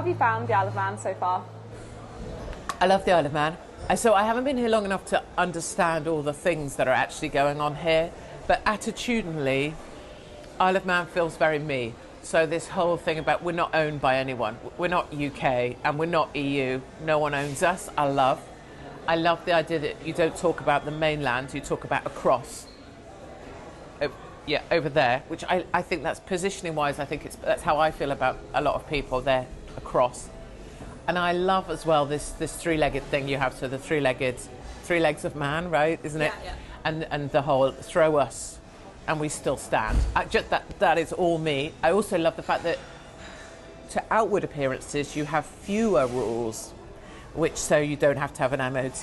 have you found the Isle of Man so far? I love the Isle of Man. So I haven't been here long enough to understand all the things that are actually going on here, but attitudinally, Isle of Man feels very me. So this whole thing about we're not owned by anyone. We're not UK and we're not EU. No one owns us. I love the idea that you don't talk about the mainland, you talk about across. Over there, which I think that's positioning wise, that's how I feel about a lot of people, they're across. And I love as well this three-legged thing you have, so the three legs of man, right, isn't it? Yeah. And the whole throw us and we still stand. That is all me. I also love the fact that to outward appearances you have fewer rules, which so you don't have to have an MOT.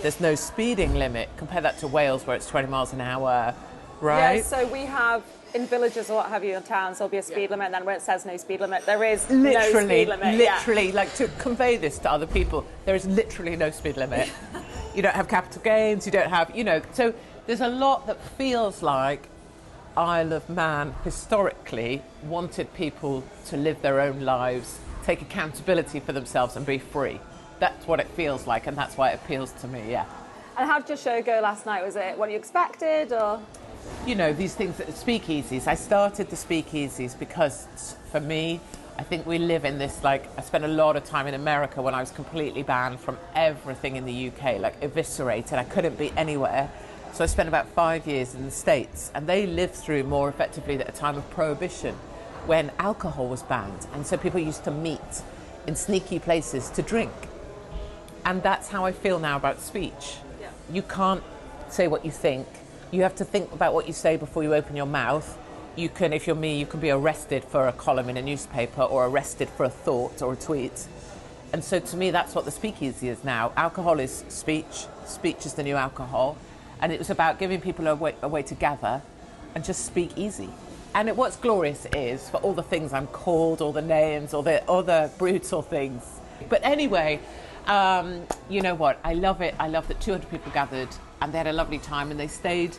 There's no speeding limit. Compare that to Wales where it's 20 miles an hour, right? Yeah, so we have in villages or what have you in towns there'll be a speed limit, and then where it says no speed limit, there is no speed limit. Literally, like to convey this to other people, there is literally no speed limit. You don't have capital gains, you don't have, so there's a lot that feels like Isle of Man historically wanted people to live their own lives, take accountability for themselves and be free. That's what it feels like, and that's why it appeals to me, yeah. And how did your show go last night? Was it what you expected, or...? These things, speakeasies. I started the speakeasies because, for me, I think we live in this, I spent a lot of time in America when I was completely banned from everything in the UK, eviscerated. I couldn't be anywhere. So I spent about 5 years in the States, and they lived through more effectively at a time of prohibition when alcohol was banned. And so people used to meet in sneaky places to drink. And that's how I feel now about speech. Yeah. You can't say what you think. You have to think about what you say before you open your mouth. You can, if you're me, you can be arrested for a column in a newspaper or arrested for a thought or a tweet. And so to me, that's what the speakeasy is now. Alcohol is speech. Speech is the new alcohol. And it was about giving people a way to gather and just speak easy. And what's glorious is, for all the things I'm called, all the names, all the other brutal things. But anyway, you know what? I love it. I love that 200 people gathered and they had a lovely time, and they stayed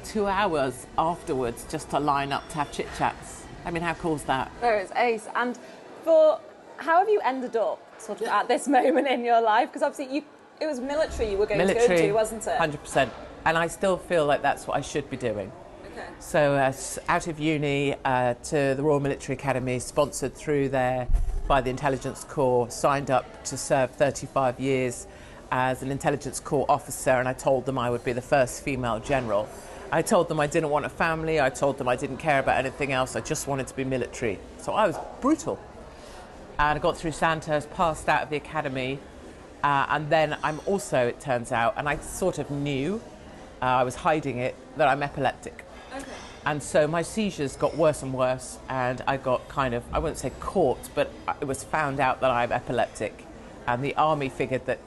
2 hours afterwards just to line up to have chit-chats. I mean, how cool is that? No, it's ace. And how have you ended up sort of at this moment in your life? Because obviously it was military you were going to go to, wasn't it? 100%. And I still feel like that's what I should be doing. Okay. So out of uni to the Royal Military Academy, sponsored through there by the Intelligence Corps, signed up to serve 35 years as an Intelligence Corps officer, and I told them I would be the first female general. I told them I didn't want a family, I told them I didn't care about anything else, I just wanted to be military. So I was brutal. And I got through Sandhurst, passed out of the academy, and then I'm also, it turns out, and I sort of knew, I was hiding it, that I'm epileptic. Okay. And so my seizures got worse and worse, and I got kind of, I wouldn't say caught, but it was found out that I'm epileptic. And the army figured that,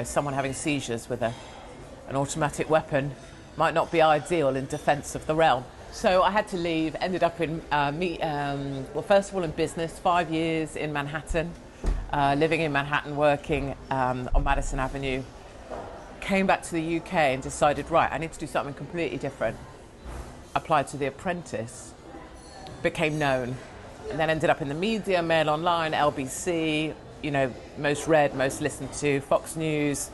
someone having seizures with an automatic weapon might not be ideal in defence of the realm. So I had to leave, ended up in, first of all in business, 5 years in Manhattan, living in Manhattan, working on Madison Avenue. Came back to the UK and decided, right, I need to do something completely different. Applied to The Apprentice, became known, and then ended up in the media, Mail Online, LBC, most read, most listened to, Fox News,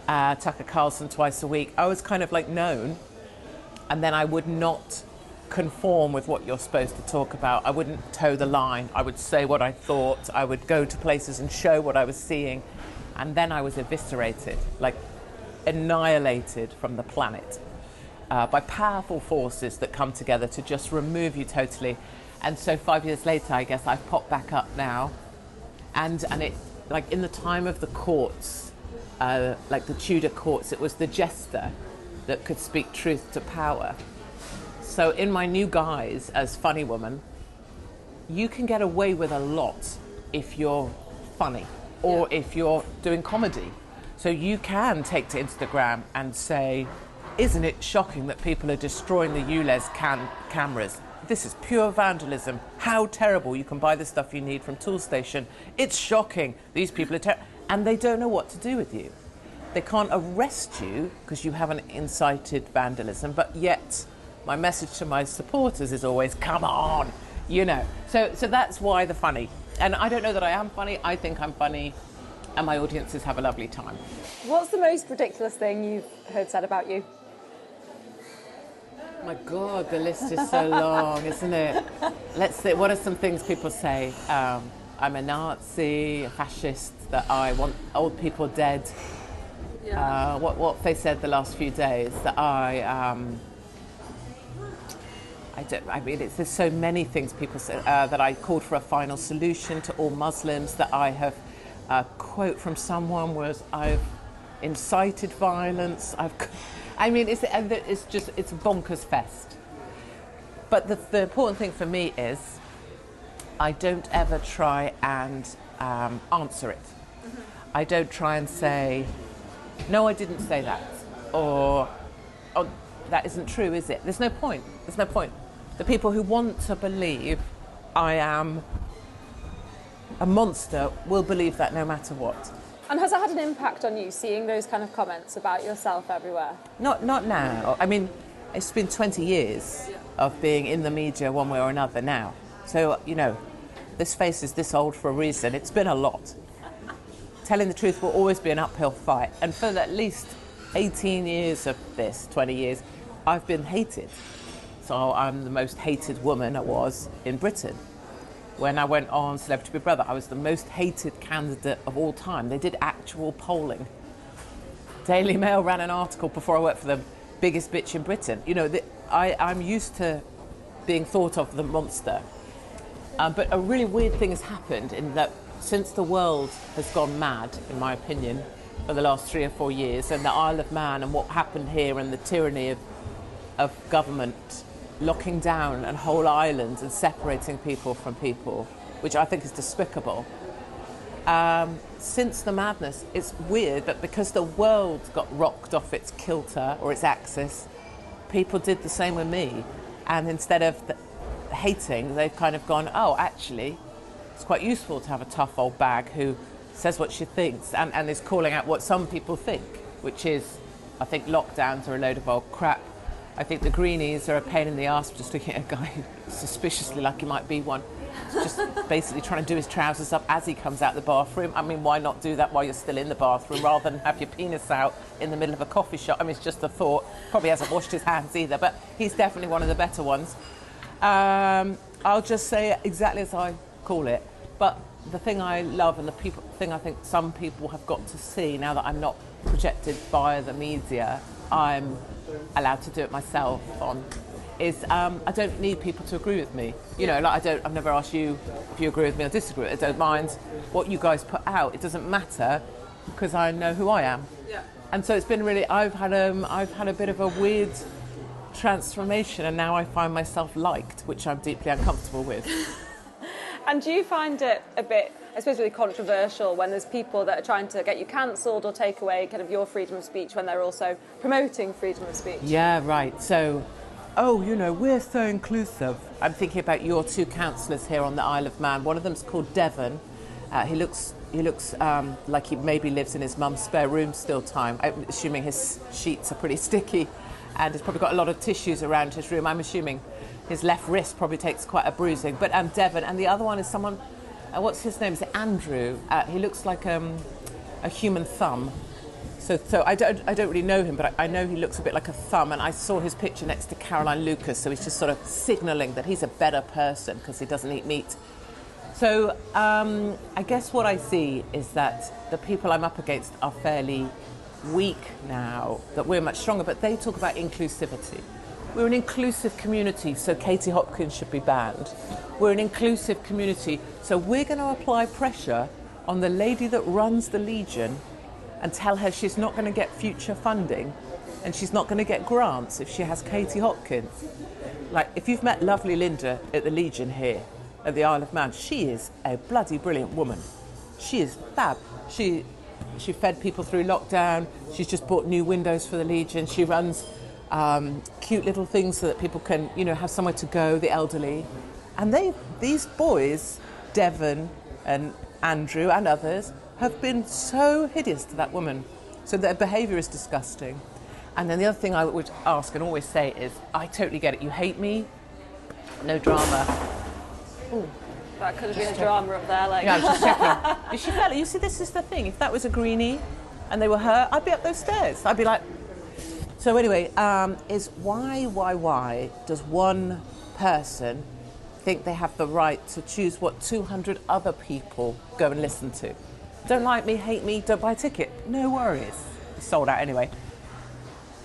Tucker Carlson twice a week. I was kind of known, and then I would not conform with what you're supposed to talk about. I wouldn't toe the line. I would say what I thought. I would go to places and show what I was seeing, and then I was eviscerated, annihilated from the planet by powerful forces that come together to just remove you totally. And so 5 years later, I guess I've popped back up now, and it, in the time of the courts, the Tudor courts, it was the jester that could speak truth to power. So in my new guise as funny woman, you can get away with a lot if you're funny or if you're doing comedy. So you can take to Instagram and say, isn't it shocking that people are destroying the ULEZ cameras? This is pure vandalism. How terrible. You can buy the stuff you need from Toolstation. It's shocking. These people are terrible. And they don't know what to do with you. They can't arrest you because you haven't incited vandalism, but yet my message to my supporters is always, come on, So that's why the funny. And I don't know that I am funny. I think I'm funny, and my audiences have a lovely time. What's the most ridiculous thing you've heard said about you? Oh my God, the list is so long, isn't it? Let's see, what are some things people say? I'm a Nazi, a fascist, that I want old people dead. Yeah. What they said the last few days, that there's so many things people say, that I called for a final solution to all Muslims, that I have, a quote from someone was, I've incited violence, it's a bonkers fest. But the important thing for me is I don't ever try and answer it. Mm-hmm. I don't try and say, no, I didn't say that, or oh, that isn't true, is it? There's no point. There's no point. The people who want to believe I am a monster will believe that no matter what. And has it had an impact on you, seeing those kind of comments about yourself everywhere? Not now. I mean, it's been 20 years of being in the media one way or another now. So, this face is this old for a reason. It's been a lot. Telling the truth will always be an uphill fight. And for at least 18 years of this, 20 years, I've been hated. So I'm the most hated woman I was in Britain. When I went on Celebrity Big Brother, I was the most hated candidate of all time. They did actual polling. Daily Mail ran an article before I worked for them, biggest bitch in Britain. I'm used to being thought of the monster. But a really weird thing has happened in that since the world has gone mad, in my opinion, for the last 3 or 4 years, and the Isle of Man and what happened here and the tyranny of government locking down a whole island and separating people from people, which I think is despicable. Since the madness, it's weird that because the world got rocked off its kilter or its axis, people did the same with me. And instead of hating, they've kind of gone, oh, actually, it's quite useful to have a tough old bag who says what she thinks and is calling out what some people think, which is, I think lockdowns are a load of old crap. I think the greenies are a pain in the arse for just looking at a guy suspiciously like he might be one. Just basically trying to do his trousers up as he comes out the bathroom. I mean, why not do that while you're still in the bathroom rather than have your penis out in the middle of a coffee shop? I mean, it's just a thought. Probably hasn't washed his hands either, but he's definitely one of the better ones. I'll just say it exactly as I call it. But the thing I love and the thing I think some people have got to see now that I'm not projected via the media, I'm allowed to do it myself on, is I don't need people to agree with me. I've never asked you if you agree with me or disagree. I don't mind what you guys put out. It doesn't matter because I know who I am. Yeah. And so it's been really, I've had a bit of a weird transformation, and now I find myself liked, which I'm deeply uncomfortable with. And do you find it a bit, I suppose, really controversial when there's people that are trying to get you cancelled or take away kind of your freedom of speech when they're also promoting freedom of speech? Yeah, right. So, we're so inclusive. I'm thinking about your 2 councillors here on the Isle of Man. One of them's called Devon. He looks like he maybe lives in his mum's spare room still time. I'm assuming his sheets are pretty sticky and he's probably got a lot of tissues around his room. I'm assuming his left wrist probably takes quite a bruising. But Devon, and the other one is someone, what's his name? Is it Andrew? He looks like a human thumb. So I don't really know him, but I know he looks a bit like a thumb, and I saw his picture next to Caroline Lucas, so he's just sort of signalling that he's a better person because he doesn't eat meat. So I guess what I see is that the people I'm up against are fairly weak now, that we're much stronger, but they talk about inclusivity. We're an inclusive community, so Katie Hopkins should be banned. We're an inclusive community, so we're going to apply pressure on the lady that runs the Legion and tell her she's not going to get future funding and she's not going to get grants if she has Katie Hopkins. Like, if you've met lovely Linda at the Legion here at the Isle of Man, she is a bloody brilliant woman. She is fab. She fed people through lockdown. She's just bought new windows for the Legion. She runs cute little things so that people can, have somewhere to go, the elderly. And these boys, Devon and Andrew and others, have been so hideous to that woman. So their behaviour is disgusting. And then the other thing I would ask and always say is, I totally get it. You hate me, no drama. Ooh. That could have been a drama up there, like. Yeah, I was just checking. If she felt it, you see, this is the thing. If that was a greenie and they were her, I'd be up those stairs. I'd be like... So anyway, is why does one person think they have the right to choose what 200 other people go and listen to? Don't like me, hate me, don't buy a ticket. No worries. It's sold out anyway.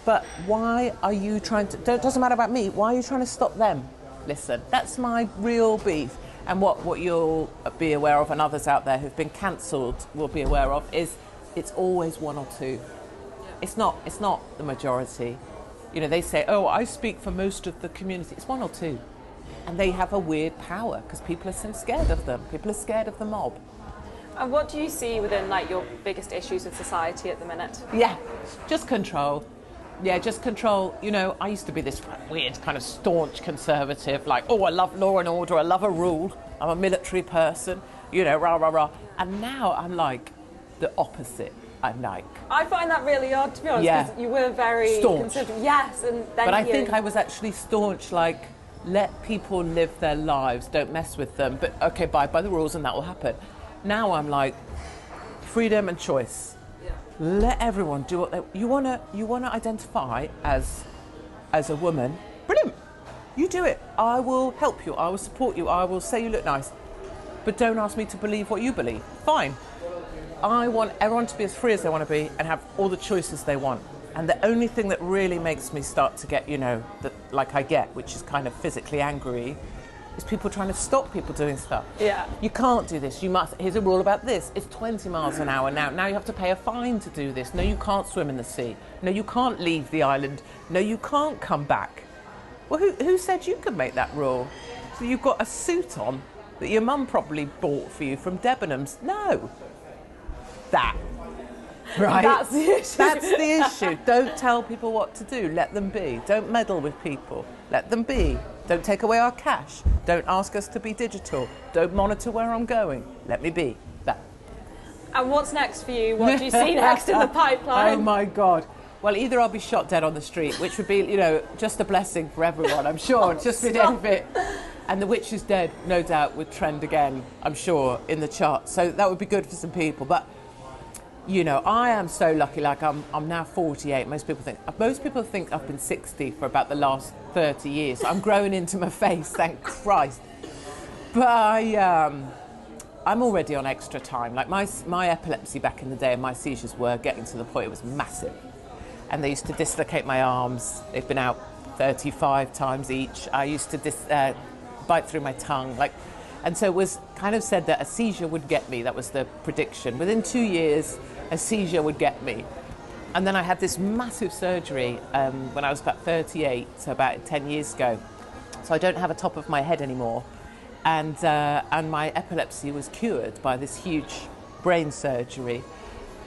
But why are you trying to... It doesn't matter about me. Why are you trying to stop them? Listen, that's my real beef. And what you'll be aware of, and others out there who've been cancelled will be aware of, is it's always one or two. It's not the majority. You know, they say, oh, I speak for most of the community. It's one or two. And they have a weird power because people are so scared of them. People are scared of the mob. And what do you see within, like, your biggest issues with society at the minute? Yeah, just control. Yeah, just control. You know, I used to be this weird kind of staunch conservative, like, oh, I love law and order, I love a rule, I'm a military person, you know, rah, rah, rah. And now I'm like the opposite. I'm like... I find that really odd, to be honest, because you were very... Staunch. Yes, and then but I think I was actually staunch, like, let people live their lives, don't mess with them, but, okay, abide by the rules and that will happen. Now I'm like, freedom and choice. Let everyone do what they... You want to identify as a woman? Brilliant. You do it. I will help you. I will support you. I will say you look nice. But don't ask me to believe what you believe. Fine. I want everyone to be as free as they want to be and have all the choices they want. And the only thing that really makes me start to get, you know, like I get, which is kind of physically angry, is people trying to stop people doing stuff. Yeah. You can't do this. You must. Here's a rule about this. It's 20 miles an hour now. Now you have to pay a fine to do this. No, you can't swim in the sea. No, you can't leave the island. No, you can't come back. Well, who said you could make that rule? So you've got a suit on that your mum probably bought for you from Debenhams. No. That. Right? That's the issue. That's the issue. Don't tell people what to do. Let them be. Don't meddle with people. Let them be. Don't take away our cash. Don't ask us to be digital. Don't monitor where I'm going. Let me be. That. And what's next for you? What do you see next in the pipeline? Oh my God. Well, either I'll be shot dead on the street, which would be, you know, just a blessing for everyone, I'm sure. Just be dead of it. And The Witch is Dead, no doubt, would trend again, I'm sure, in the charts. So that would be good for some people. But, you know, I am so lucky. Like, I'm now 48. Most people think I've been 60 for about the last 30 years. So I'm growing into my face, thank Christ. But I'm already on extra time. Like, my epilepsy back in the day and my seizures were getting to the point it was massive. And they used to dislocate my arms. They've been out 35 times each. I used to bite through my tongue. And so it was kind of said that a seizure would get me. That was the prediction. Within 2 years, a seizure would get me. And then I had this massive surgery when I was about 38, so about 10 years ago. So I don't have a top of my head anymore. And my epilepsy was cured by this huge brain surgery.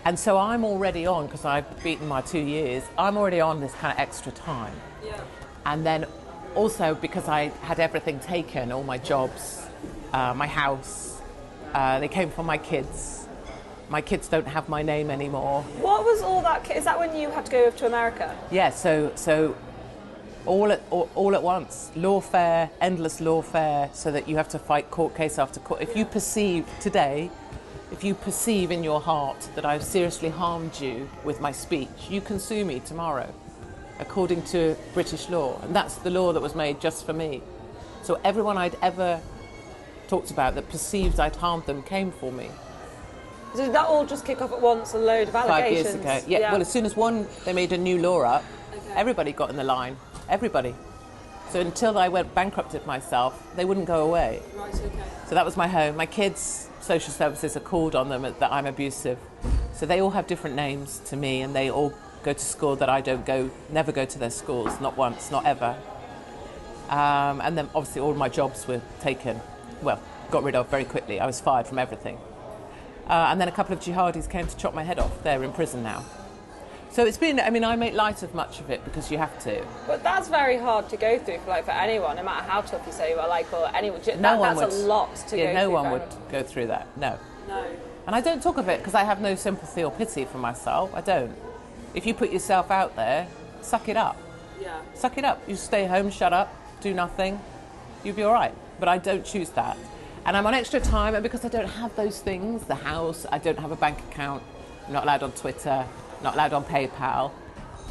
And so I'm already on, because I've beaten my 2 years, I'm already on this kind of extra time. Yeah. And then also because I had everything taken, all my jobs, my house, they came from my kids. My kids don't have my name anymore. What was all that? Is that when you had to go over to America? Yeah, so all at once, lawfare, endless lawfare, so that you have to fight court case after court. If you perceive today, if you perceive in your heart that I've seriously harmed you with my speech, you can sue me tomorrow, according to British law. And that's the law that was made just for me. So everyone I'd ever talked about that perceived I'd harmed them came for me. So did that all just kick off at once, a load of allegations? 5 years ago. Yeah. Well, as soon as they made a new law up, everybody got in the line. Everybody. So until I went bankrupted myself, they wouldn't go away. Right, okay. So that was my home. My kids, social services are called on them that I'm abusive. So they all have different names to me, and they all go to school that I don't go, never go to their schools, not once, not ever. And then obviously all my jobs were taken, well, got rid of very quickly. I was fired from everything. And then a couple of jihadis came to chop my head off. They're in prison now. So it's been, I mean, I make light of much of it because you have to. But that's very hard to go through for anyone, no matter how tough you say you are, or anyone. That's a lot to go through. No one would go through that, no. No. And I don't talk of it because I have no sympathy or pity for myself. I don't. If you put yourself out there, suck it up. Yeah. Suck it up. You stay home, shut up, do nothing. You'll be all right. But I don't choose that. And I'm on extra time, and because I don't have those things, the house, I don't have a bank account, I'm not allowed on Twitter, not allowed on PayPal,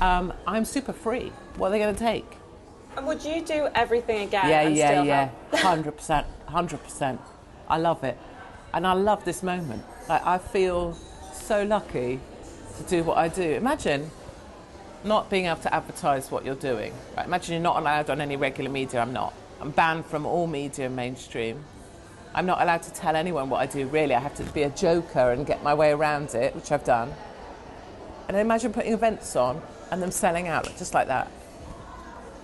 I'm super free. What are they going to take? And would you do everything again? Yeah. 100%, 100%. I love it. And I love this moment. Like, I feel so lucky to do what I do. Imagine not being able to advertise what you're doing. Right? Imagine you're not allowed on any regular media. I'm not. I'm banned from all media mainstream. I'm not allowed to tell anyone what I do, really. I have to be a joker and get my way around it, which I've done. And imagine putting events on and them selling out just like that.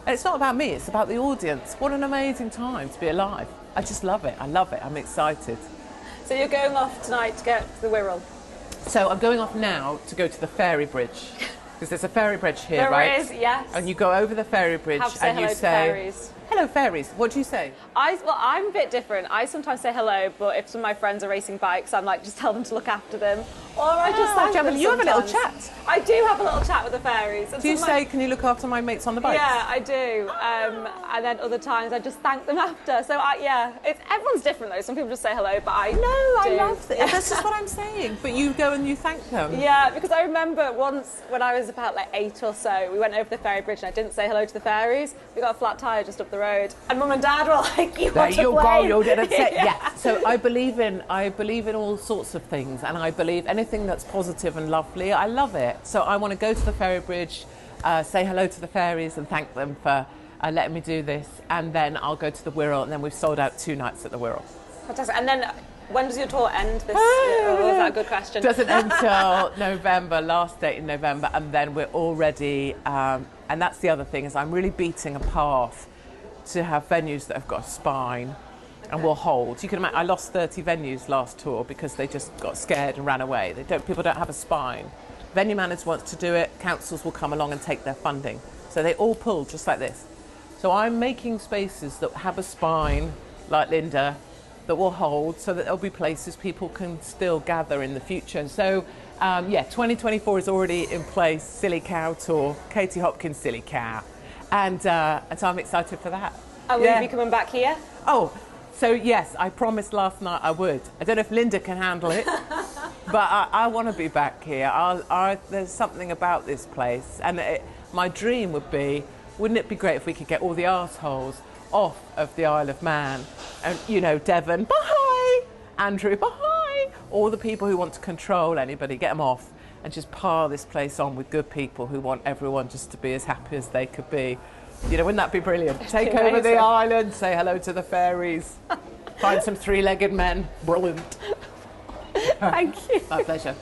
And it's not about me, it's about the audience. What an amazing time to be alive. I just love it. I love it. I'm excited. So you're going off tonight to get to the Wirral? So I'm going off now to go to the ferry bridge. Because there's a ferry bridge here, right? There is, yes. And you go over the ferry bridge and you say, fairies. Hello, fairies. What do you say? Well, I'm a bit different. I sometimes say hello, but if some of my friends are racing bikes, I'm like, just tell them to look after them. Or I just thank them you have a little sometimes. chat. I do have a little chat with the fairies. Do you say, can you look after my mates on the bikes? Yeah, I do. And then other times I just thank them after. So, everyone's different though. Some people just say hello, but I love it. That's just what I'm saying. But you go and you thank them. Yeah, because I remember once when I was about like 8 or so, we went over the ferry bridge and I didn't say hello to the fairies. We got a flat tyre just up the road. And Mum and Dad were like, you want to play? You're going to say, yeah. So I believe in all sorts of things, and I believe anything that's positive and lovely, I love it. So I want to go to the ferry bridge, say hello to the fairies and thank them for letting me do this, and then I'll go to the Wirral, and then we've sold out 2 nights at the Wirral. Fantastic. And then when does your tour end this year? Or is that a good question? Doesn't end until November, last date in November, and then we're already, and that's the other thing, is I'm really beating a path to have venues that have got a spine and will hold. You can imagine, I lost 30 venues last tour because they just got scared and ran away. People don't have a spine. Venue managers want to do it, councils will come along and take their funding. So they all pull just like this. So I'm making spaces that have a spine, like Linda, that will hold, so that there'll be places people can still gather in the future. So 2024 is already in place, Silly Cow Tour, Katie Hopkins Silly Cow. And so I'm excited for that. And will you be coming back here? Oh, so yes, I promised last night I would. I don't know if Linda can handle it, but I want to be back here. There's something about this place. And my dream would be, wouldn't it be great if we could get all the arseholes off of the Isle of Man? And, Devon, bye! Andrew, bye! All the people who want to control anybody, get them off. And just pile this place on with good people who want everyone just to be as happy as they could be. Wouldn't that be brilliant? Take over the island, say hello to the fairies, find some 3-legged men. Brilliant. Thank you. My pleasure.